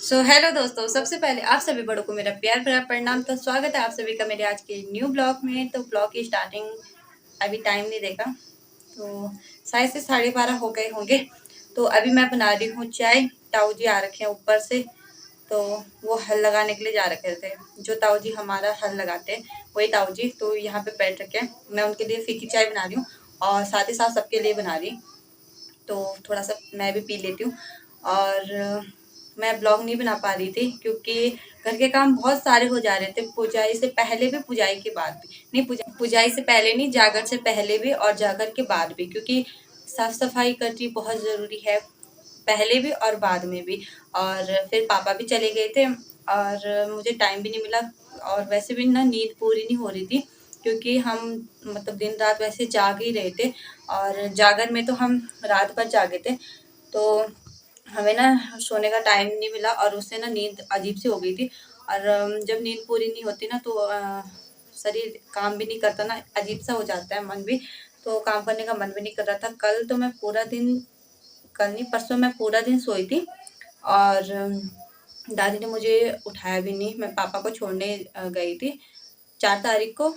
Hello दोस्तों, सबसे पहले आप सभी बड़ों को मेरा प्यार भरा प्रणाम। तो स्वागत है आप सभी का मेरे आज के न्यू ब्लॉग में। तो ब्लॉग की स्टार्टिंग अभी टाइम नहीं देखा, तो शायद से 12:30 हो गए होंगे। तो अभी मैं बना रही हूँ चाय। ताऊ जी आ रखे हैं ऊपर से, तो वो हल लगाने के लिए जा रखे थे। जो ताऊ जी हमारा हल लगाते हैं वही ताऊ जी तो यहाँ पे बैठ रखे हैं। मैं उनके लिए फीकी चाय बना रही हूँ और साथ ही साथ सबके लिए बना रही। तो थोड़ा सा मैं भी पी लेती हूँ। और मैं ब्लॉग नहीं बना पा रही थी क्योंकि घर के काम बहुत सारे हो जा रहे थे। पुजाई से पहले भी, पुजाई के बाद भी नहीं। पुजाई से पहले नहीं, जागर से पहले भी और जागर के बाद भी, क्योंकि साफ सफाई करनी बहुत ज़रूरी है, पहले भी और बाद में भी। और फिर पापा भी चले गए थे और मुझे टाइम भी नहीं मिला। और वैसे भी ना नींद पूरी नहीं हो रही थी क्योंकि हम मतलब दिन रात वैसे जाग ही रहे थे। और जागर में तो हम रात भर जागे थे, तो हमें ना सोने का टाइम नहीं मिला और उससे ना नींद अजीब सी हो गई थी। और जब नींद पूरी नहीं होती ना तो शरीर काम भी नहीं करता ना, अजीब सा हो जाता है मन भी। तो काम करने का मन भी नहीं कर रहा था। कल तो मैं पूरा दिन, कल नहीं परसों मैं पूरा दिन सोई थी। और दादी ने मुझे उठाया भी नहीं। मैं पापा को छोड़ने गई थी 4 तारीख को।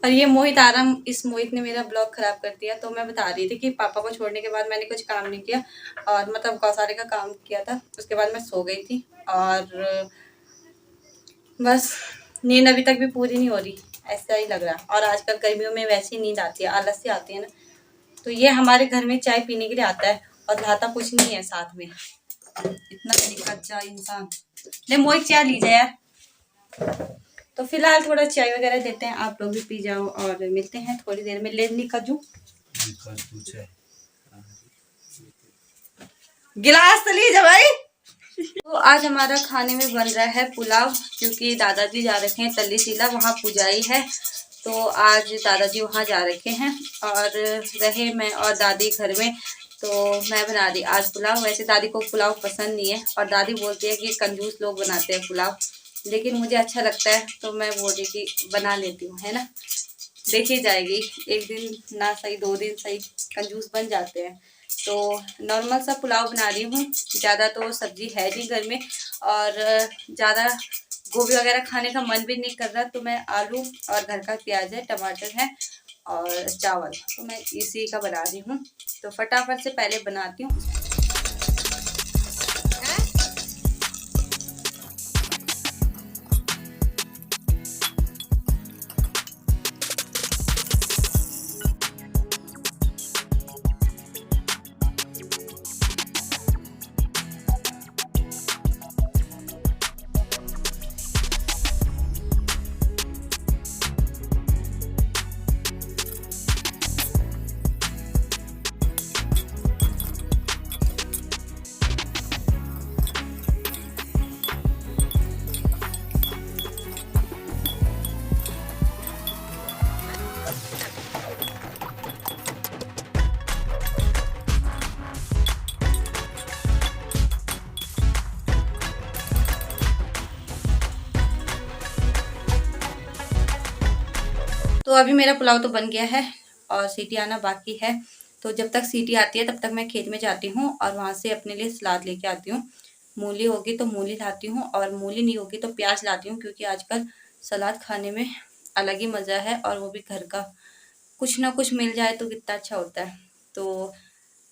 और ये मोहित आराम, इस मोहित ने मेरा ब्लॉग खराब कर दिया। तो मैं बता रही थी कि पापा को छोड़ने के बाद मैंने कुछ काम नहीं किया और मतलब गौसारे का काम किया था। उसके बाद मैं सो गई थी और बस नींद अभी तक भी पूरी नहीं हो रही, ऐसा ही लग रहा। और आजकल गर्मियों में वैसी नींद आती है, आलस से आती है ना। तो ये हमारे घर में चाय पीने के लिए आता है और लाता कुछ नहीं है साथ में। इतना कच्चा इंसान। ले मोहित चाय लीजिए यार। तो फिलहाल थोड़ा चाय वगैरह देते हैं, आप लोग भी पी जाओ और मिलते हैं थोड़ी देर में। ले निकजू गिलास तो लीजिए भाई। तो आज हमारा खाने में बन रहा है पुलाव, क्योंकि दादाजी जा रखे हैं तल्ली सीला, वहाँ पुजाई है। तो आज दादाजी वहाँ जा रखे हैं और रहे मैं और दादी घर में। तो मैं बना दी आज पुलाव। वैसे दादी को पुलाव पसंद नहीं है और दादी बोलती है कि कंजूस लोग बनाते हैं पुलाव, लेकिन मुझे अच्छा लगता है तो मैं बोल रही कि बना लेती हूँ, है ना। देखी जाएगी, एक दिन ना सही, 2 दिन सही, कंजूस बन जाते हैं। तो नॉर्मल सा पुलाव बना रही हूँ। ज़्यादा तो सब्जी है नहीं घर में और ज़्यादा गोभी वगैरह खाने का मन भी नहीं कर रहा, तो मैं आलू और घर का प्याज है, टमाटर है और चावल, तो मैं इसी का बना रही हूँ। तो फटाफट से पहले बनाती हूँ। तो अभी मेरा पुलाव तो बन गया है और सीटी आना बाकी है। तो जब तक सीटी आती है तब तक मैं खेत में जाती हूँ और वहाँ से अपने लिए सलाद लेके आती हूँ। मूली होगी तो मूली लाती हूँ और मूली नहीं होगी तो प्याज लाती हूँ, क्योंकि आजकल सलाद खाने में अलग ही मज़ा है और वो भी घर का। कुछ ना कुछ मिल जाए तो कितना अच्छा होता है। तो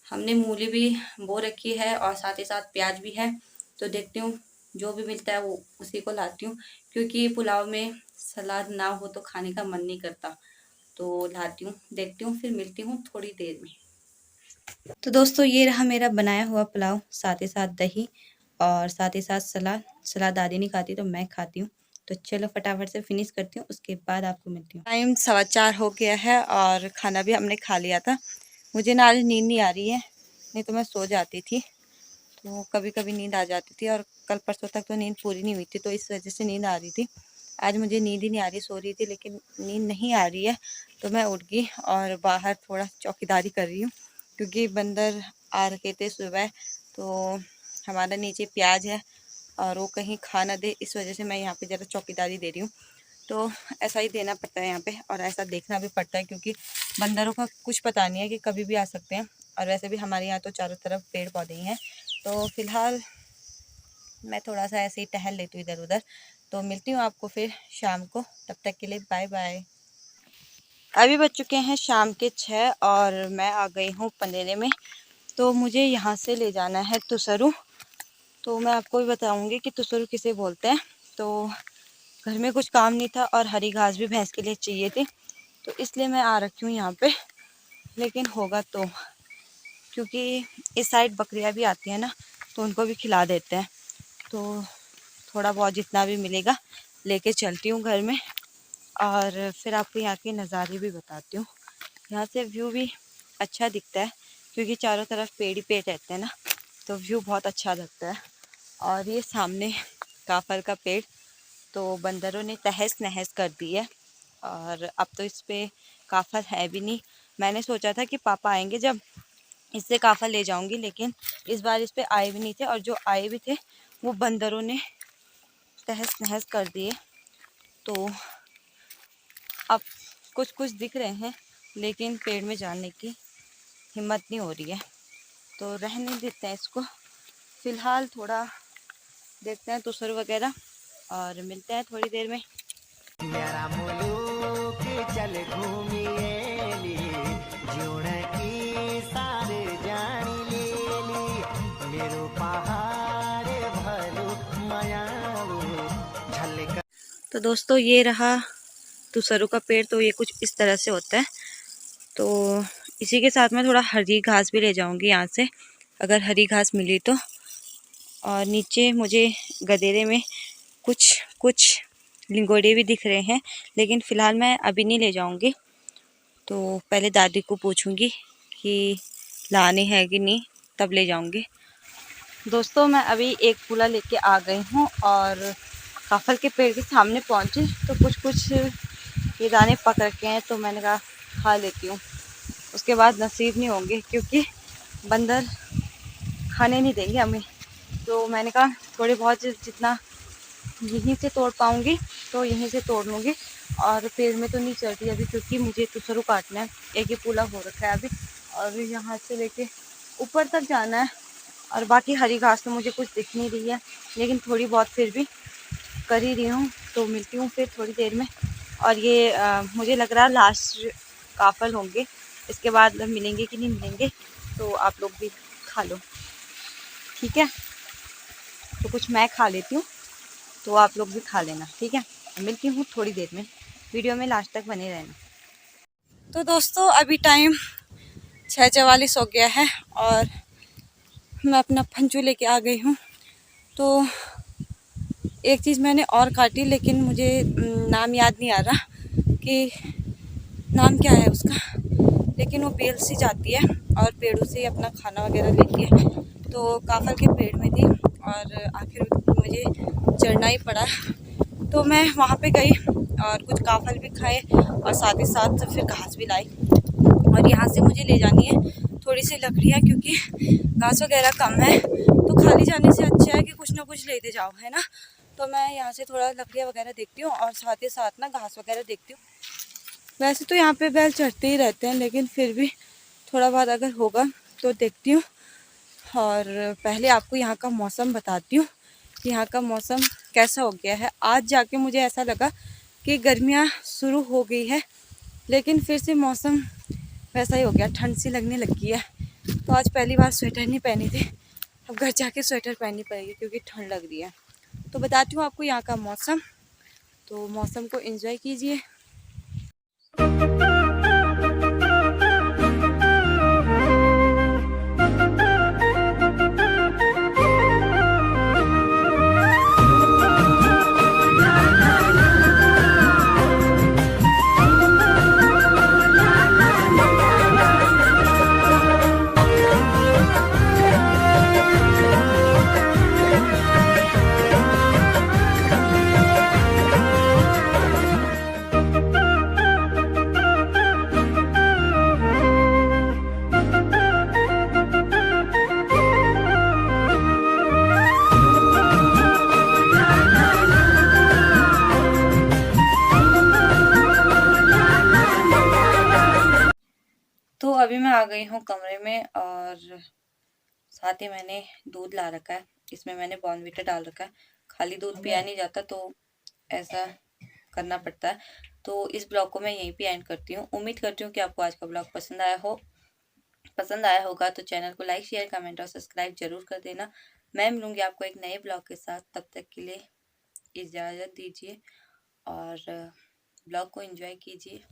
हमने मूली भी बो रखी है और साथ ही साथ प्याज भी है। तो देखती हूँ जो भी मिलता है वो उसी को लाती हूँ, क्योंकि पुलाव में सलाद ना हो तो खाने का मन नहीं करता। तो लाती हूँ, देखती हूँ, फिर मिलती हूँ थोड़ी देर में। तो दोस्तों ये रहा मेरा बनाया हुआ पुलाव, साथ ही साथ दही और साथ ही साथ सलाद। सलाद दादी नहीं खाती तो मैं खाती हूँ। तो चलो फटाफट से फिनिश करती हूँ, उसके बाद आपको मिलती हूँ। टाइम 4:15 हो गया है और खाना भी हमने खा लिया था। मुझे ना आज नींद नहीं आ रही है, नहीं तो मैं सो जाती थी। तो कभी कभी नींद आ जाती थी और कल परसों तक तो नींद पूरी नहीं हुई थी, तो इस वजह से नींद आ रही थी। आज मुझे नींद ही नहीं आ रही, सो रही थी लेकिन नींद नहीं आ रही है। तो मैं उठ गई और बाहर थोड़ा चौकीदारी कर रही हूँ, क्योंकि बंदर आ रखे थे सुबह। तो हमारा नीचे प्याज है और वो कहीं खा ना दे, इस वजह से मैं यहाँ पे ज़रा चौकीदारी दे रही हूँ। तो ऐसा ही देना पड़ता है यहाँ पे और ऐसा देखना भी पड़ता है, क्योंकि बंदरों का कुछ पता नहीं है कि कभी भी आ सकते हैं। और वैसे भी हमारे यहाँ तो चारों तरफ पेड़ पौधे ही हैं। तो फिलहाल मैं थोड़ा सा ऐसे ही टहल लेती हूँ इधर उधर। तो मिलती हूँ आपको फिर शाम को, तब तक के लिए बाय बाय। अभी बज चुके हैं शाम के 6 और मैं आ गई हूँ पंदेरे में। तो मुझे यहाँ से ले जाना है तुसरू। तो मैं आपको भी बताऊँगी कि तुसरू किसे बोलते हैं। तो घर में कुछ काम नहीं था और हरी घास भी भैंस के लिए चाहिए थी, तो इसलिए मैं आ रखी हूँ यहाँ पे। लेकिन होगा तो, क्योंकि इस साइड बकरियाँ भी आती हैं ना, तो उनको भी खिला देते हैं। तो थोड़ा बहुत जितना भी मिलेगा लेके चलती हूँ घर में, और फिर आपको यहाँ के नज़ारे भी बताती हूँ। यहाँ से व्यू भी अच्छा दिखता है, क्योंकि चारों तरफ पेड़ ही पेड़ रहते हैं ना, तो व्यू बहुत अच्छा लगता है। और ये सामने काफल का पेड़ तो बंदरों ने तहस नहस कर दी है, और अब तो इस पे काफल है भी नहीं। मैंने सोचा था कि पापा आएंगे जब इससे काफल ले जाऊंगी, लेकिन इस बार इस पे आए भी नहीं थे, और जो आए भी थे वो बंदरों ने तहस नहस कर दिए। तो अब कुछ कुछ दिख रहे हैं, लेकिन पेड़ में जाने की हिम्मत नहीं हो रही है, तो रहने देते हैं इसको फ़िलहाल। थोड़ा देखते हैं तुसर वगैरह, और मिलते हैं थोड़ी देर में। मेरा मुलुक चल घूमिएली, की सारे जानी लेली, मेरो पहाड़ भलु मायालु झलक। तो दोस्तों ये रहा तुसरू का पेड़। तो ये कुछ इस तरह से होता है। तो इसी के साथ मैं थोड़ा हरी घास भी ले जाऊंगी यहाँ से, अगर हरी घास मिली तो। और नीचे मुझे गदेरे में कुछ कुछ लिंगोड़े भी दिख रहे हैं, लेकिन फ़िलहाल मैं अभी नहीं ले जाऊंगी। तो पहले दादी को पूछूंगी कि लाने हैं कि नहीं, तब ले जाऊंगी। दोस्तों मैं अभी एक फूला लेके आ गई हूँ, और काफल के पेड़ के सामने पहुँची तो कुछ कुछ ये दाने पक रखे हैं, तो मैंने कहा खा लेती हूँ। उसके बाद नसीब नहीं होंगे, क्योंकि बंदर खाने नहीं देंगे हमें। तो मैंने कहा थोड़े बहुत जितना यहीं से तोड़ पाऊँगी तो यहीं से तोड़ लूँगी, और पेड़ में तो नहीं चढ़ती अभी, क्योंकि मुझे तुसरू काटना है। एक ही पूला हो रखा है अभी, और यहाँ से लेके ऊपर तक जाना है। और बाकी हरी घास तो मुझे कुछ दिख नहीं रही है, लेकिन थोड़ी बहुत फिर भी कर ही रही हूँ। तो मिलती हूँ फिर थोड़ी देर में। और ये मुझे लग रहा है लास्ट काफल होंगे, इसके बाद मिलेंगे कि नहीं मिलेंगे, तो आप लोग भी खा लो, ठीक है। तो कुछ मैं खा लेती हूँ, तो आप लोग भी खा लेना, ठीक है। मिलती हूँ थोड़ी देर में, वीडियो में लास्ट तक बने रहना। तो दोस्तों अभी टाइम 6:44 हो गया है, और मैं अपना फंचू लेके आ गई हूँ। तो एक चीज़ मैंने और काटी, लेकिन मुझे नाम याद नहीं आ रहा कि नाम क्या है उसका, लेकिन वो बेल सी जाती है और पेड़ों से ही अपना खाना वगैरह लेती है। तो काफल के पेड़ में थी, और आखिर मुझे चढ़ना ही पड़ा। तो मैं वहाँ पे गई और कुछ काफल भी खाए, और साथ ही साथ फिर घास भी लाई। और यहाँ से मुझे ले जानी है थोड़ी सी लकड़ियाँ, क्योंकि घास वगैरह कम है। तो खाली जाने से अच्छा है कि कुछ ना कुछ लेते जाओ, है ना। तो मैं यहाँ से थोड़ा लकड़ियाँ वगैरह देखती हूँ, और साथ ही साथ ना घास वगैरह देखती हूँ। वैसे तो यहाँ पे बैल चढ़ते ही रहते हैं, लेकिन फिर भी थोड़ा बहुत अगर होगा तो देखती हूँ। और पहले आपको यहाँ का मौसम बताती हूँ कि यहाँ का मौसम कैसा हो गया है। आज जाके मुझे ऐसा लगा कि गर्मियाँ शुरू हो गई है, लेकिन फिर से मौसम वैसा ही हो गया, ठंड सी लगने लगी है। तो आज पहली बार स्वेटर नहीं पहनी थी, अब घर जाके स्वेटर पहननी पड़ेगी, क्योंकि ठंड लग रही है। तो बताती हूँ आपको यहाँ का मौसम, तो मौसम को एंजॉय कीजिए। तो अभी मैं आ गई हूँ कमरे में, और साथ ही मैंने दूध ला रखा है, इसमें मैंने बॉर्नवीटा डाल रखा है। खाली दूध पिया नहीं जाता तो ऐसा करना पड़ता है। तो इस ब्लॉग को मैं यहीं पे एंड करती हूँ। उम्मीद करती हूँ कि आपको आज का ब्लॉग पसंद आया होगा तो चैनल को लाइक शेयर कमेंट और सब्सक्राइब जरूर कर देना। मैं मिलूंगी आपको एक नए ब्लॉग के साथ, तब तक के लिए इजाज़त दीजिए और ब्लॉग को एंजॉय कीजिए।